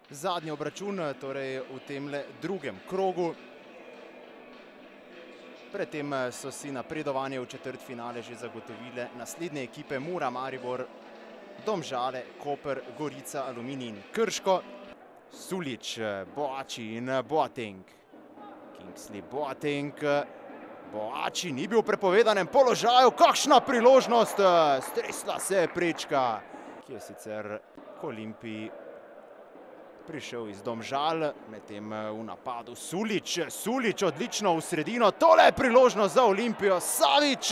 zadnji obračun, torej v temle drugem krogu. Predtem so si napredovanje v četrtfinale že zagotovile naslednje ekipe Mura, Maribor, Domžale, Koper, Gorica, Aluminij in Krško. Sulić, Boači in Boateng. Kingsley, Boateng. Boači ni bil v prepovedanem položaju. Kakšna priložnost! Stresla se je prečka, ki je sicer k Olimpiji prišel iz Domžal, medtem v napadu Sulić. Sulić odlično v sredino. Tole je priložnost za Olimpijo. Savić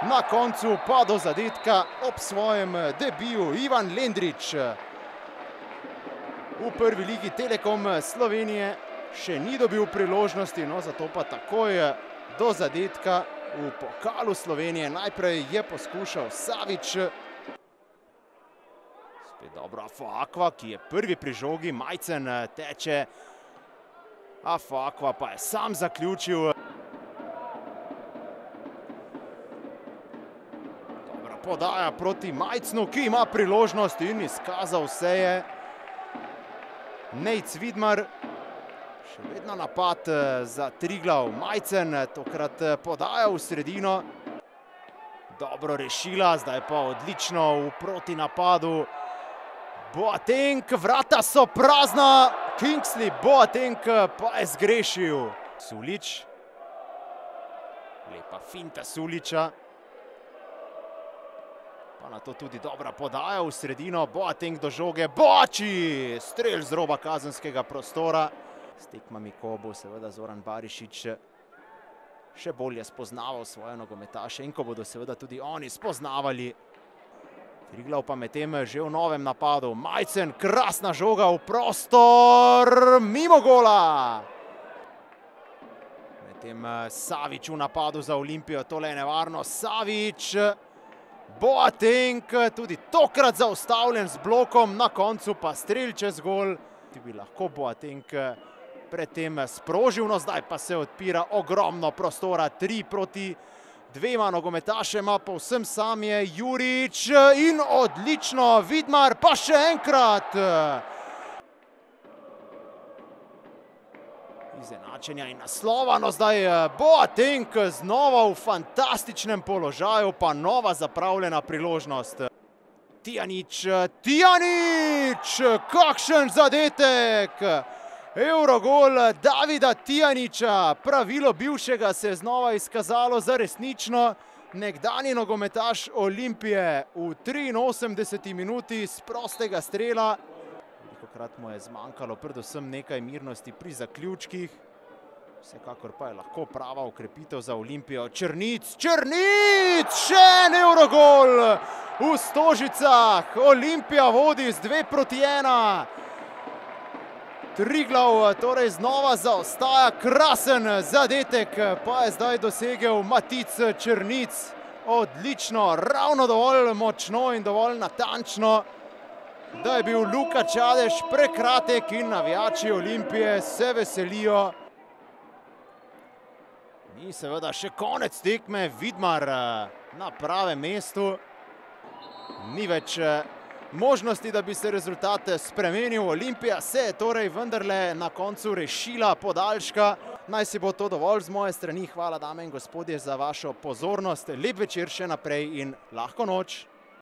na koncu pa do zadetka ob svojem debiju. Ivan Lendrić v prvi ligi Telekom Slovenije še ni dobil priložnosti, no zato pa takoj do zadetka v pokalu Slovenije. Najprej je poskušal Savić. Spet dobro Afoakva, ki je prvi pri žogi, Majcen teče. Afoakva pa je sam zaključil. Dobra podaja proti Majcnu, ki ima priložnost in izkazal se je. Nejc Vidmar. Še vedno napad za Triglav. Majcen tokrat podaja v sredino. Dobro rešila, zdaj pa odlično v protinapadu. Boateng, vrata so prazna. Kingsley, Boateng pa je zgrešil. Sulić. Lepa finta Sulića. Pa na to tudi dobra podaja v sredino. Boateng do žoge. Boači! Strel z roba kazenskega prostora. S tekmami, ko bo seveda Zoran Barišić še bolje spoznaval svoje nogometaše in ko bodo seveda tudi oni spoznavali. Triglav pa medtem že v novem napadu. Majcen, krasna žoga v prostor, mimo gola. Medtem Savić v napadu za Olimpijo, tole je nevarno. Savić, Boateng, tudi tokrat zaustavljen z blokom, na koncu pa strel čez gol. Ti bi lahko Boateng predtem sprožil, no zdaj pa se odpira ogromno prostora. 3 proti 2 nogometašema, povsem sam je Jurić in odlično Vidmar, pa še enkrat. Izenačenja in naslova, no zdaj Boateng znova v fantastičnem položaju, pa nova zapravljena priložnost. Tijanić, kakšen zadetek! Evrogol Davida Tijanića, pravilo bivšega se je znova izkazalo za resnično. Nekdanji nogometaš Olimpije v 83. minuti z prostega strela. Velikokrat mu je zmanjkalo predvsem nekaj mirnosti pri zaključkih. Vsekakor pa je lahko prava ukrepitev za Olimpijo. Črnic, še en evrogol v Stožicah. Olimpija vodi z 2-1. Triglav torej znova zaostaja, krasen zadetek pa je zdaj dosegel Matic Črnic. Odlično, ravno dovolj močno in dovolj natančno, da je bil Luka Čadež prekratek in navijači Olimpije se veselijo. Ni seveda še konec tekme, Vidmar na pravem mestu. Ni več možnosti, da bi se rezultat spremenil. Olimpija se je torej vendarle na koncu rešila podaljška. Naj si bo to dovolj z moje strani. Hvala, dame in gospodje, za vašo pozornost. Lep večer še naprej in lahko noč.